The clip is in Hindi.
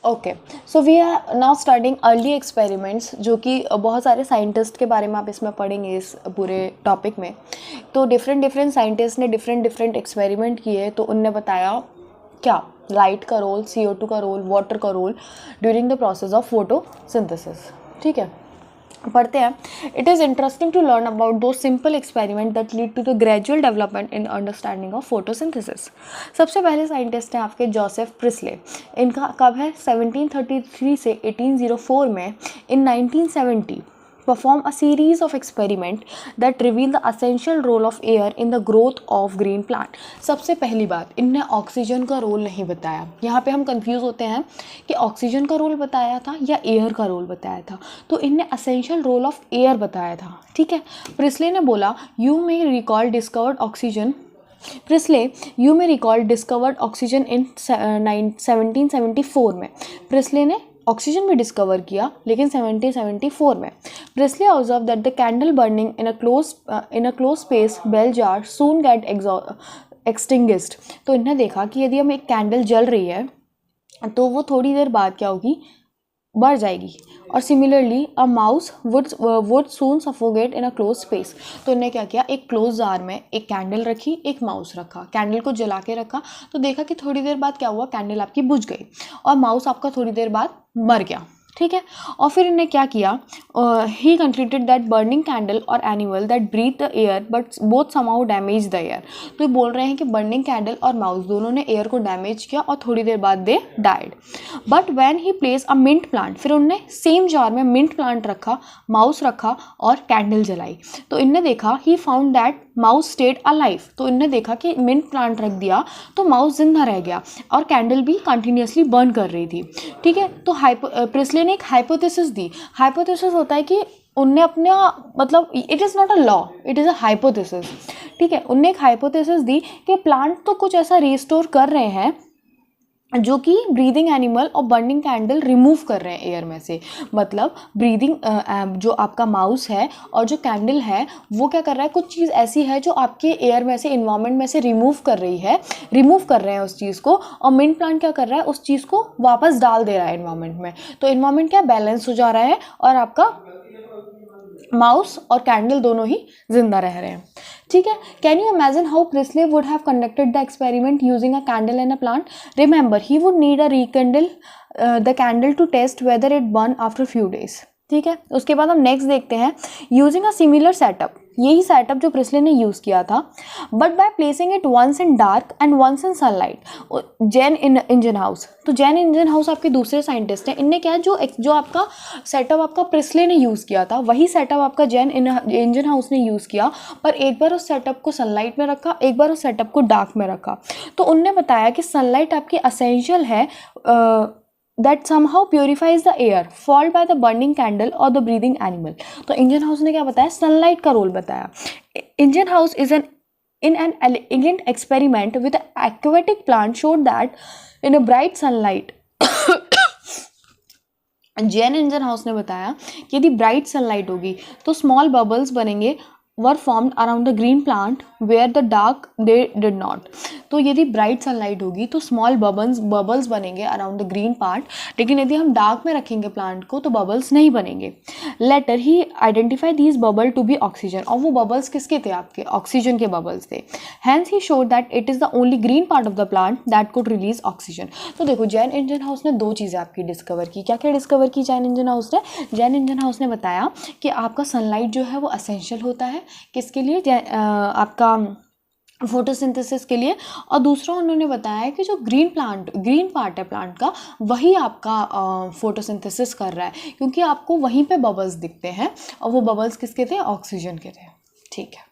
Okay, so we are now starting early experiments, जो कि बहुत सारे साइंटिस्ट के बारे में आप इसमें पढ़ेंगे इस पूरे टॉपिक में। तो डिफरेंट साइंटिस्ट ने डिफरेंट एक्सपेरिमेंट किए, तो उनने बताया क्या, लाइट का रोल, CO2 का रोल, वाटर का role during the process of photosynthesis. ठीक है, पढ़ते हैं। It is interesting to learn about two simple experiment that lead to the gradual development in understanding of photosynthesis. सबसे पहले साइंटिस्ट हैं आपके जोसेफ प्रिस्ले। इनका कब है 1733 से 1804 में। इन 1970 perform a series of experiment that reveal the essential role of air in the growth of green plant। सबसे पहली बात, इनने ऑक्सीजन का रोल नहीं बताया। यहाँ पे हम कंफ्यूज होते हैं कि ऑक्सीजन का रोल बताया था या एयर का रोल बताया था, तो इनने असेंशियल रोल ऑफ एयर बताया था। ठीक है, प्रिस्ले ने बोला you may recall discovered oxygen in 1774 में। प्रिस्ले ने ऑक्सीजन भी डिस्कवर किया, लेकिन 1774 में। Priestley observe that the candle burning in a close space bell jar soon get extinguished. तो इन्हें देखा कि यदि हम एक कैंडल जल रही है तो वो थोड़ी देर बाद क्या होगी, बढ़ जाएगी। और similarly a mouse would soon suffocate in a close space. तो इन्हें क्या किया, एक क्लोज जार में एक कैंडल रखी, एक माउस रखा, कैंडल को जला के रखा, तो देखा कि थोड़ी देर बाद क्या हुआ, कैंडल आपकी बुझ गई और माउस आपका थोड़ी देर बाद मर गया। ठीक है, और फिर इन्हें क्या किया, he concluded that burning candle और animal that breathe the air but both somehow damage the air. तो ये बोल रहे हैं कि बर्निंग कैंडल और माउस दोनों ने एयर को डैमेज किया और थोड़ी देर बाद they died. But when he place a mint plant, फिर उनने सेम जार में मिंट प्लांट रखा, माउस रखा और कैंडल जलाई, तो इनने देखा he found that mouse stayed alive. तो इनने देखा कि मिंट प्लांट रख दिया तो माउस जिंदा रह गया और कैंडल भी कंटिन्यूसली बर्न कर रही थी। ठीक है, तो प्रिस्ले ने एक हाइपोथेसिस दी। हाइपोथेसिस होता है कि उनने अपना, मतलब it is not a law, it is a hypothesis. ठीक है, उनने एक हाइपोथेसिस दी कि प्लांट तो कुछ ऐसा रिस्टोर कर रहे हैं जो कि ब्रीदिंग एनिमल और बर्निंग कैंडल रिमूव कर रहे हैं एयर में से। मतलब ब्रीदिंग जो आपका माउस है और जो कैंडल है वो क्या कर रहा है, कुछ चीज़ ऐसी है जो आपके एयर में से, इन्वायरमेंट में से रिमूव कर रहे हैं उस चीज़ को, और मिंट प्लांट क्या कर रहा है, उस चीज़ को वापस डाल दे रहा है इन्वायरमेंट में। तो इन्वायरमेंट क्या बैलेंस हो जा रहा है और आपका माउस और कैंडल दोनों ही जिंदा रह रहे हैं। ठीक है, can you imagine how Priestley would have conducted the experiment using a candle and a plant. Remember he would need a rekindle the candle to test whether it burn after few days. ठीक है, उसके बाद हम नेक्स्ट देखते हैं, यूजिंग अ सिमिलर सेटअप, यही सेटअप जो प्रिस्ले ने यूज़ किया था, but by placing it once in dark and once in sunlight. Jan engine house, तो जैन इंजन हाउस आपके दूसरे साइंटिस्ट हैं, इनने क्या, जो आपका सेटअप आपका प्रिस्ले ने यूज़ किया था वही सेटअप आपका जैन इंजन हाउस ने यूज़ किया, पर एक बार उस सेटअप को सनलाइट में रखा, एक बार उस सेटअप को डार्क में रखा। तो उनने बताया कि सनलाइट आपकी असेंशियल है, that somehow purifies the air followed by the burning candle or the breathing animal। तो इंजन हाउस ने क्या बताया, सनलाइट का रोल बताया। Engine house is in an elegant experiment with an aquatic plant showed that in a bright sunlight Jain engine house ने बताया कि यदि ब्राइट सनलाइट होगी तो स्मॉल बबल्स बनेंगे were formed around the green plant where the dark they did not। तो यदि ब्राइट सनलाइट होगी तो स्मॉल बबल्स बनेंगे अराउंड द ग्रीन पार्ट, लेकिन यदि हम डार्क में रखेंगे प्लांट को तो बबल्स नहीं बनेंगे। Later he identify these bubble to be oxygen, और वो बबल्स किसके थे, आपके ऑक्सीजन के बबल्स थे। Hans he showed that it is the only green part of the plant that could release oxygen. तो देखो जैन इंजन हाउस ने दो चीज़ें आपकी डिस्कवर की। क्या क्या डिस्कवर की जैन इंजन हाउस ने? जैन इंजन हाउस ने बताया कि आपका सनलाइट जो है वो असेंशियल होता है, किसके लिए, आपका फोटोसिंथेसिस के लिए। और दूसरा उन्होंने बताया कि जो ग्रीन पार्ट है प्लांट का, वही आपका फोटोसिंथेसिस कर रहा है, क्योंकि आपको वहीं पे बबल्स दिखते हैं और वो बबल्स किसके थे, ऑक्सीजन के थे। ठीक है।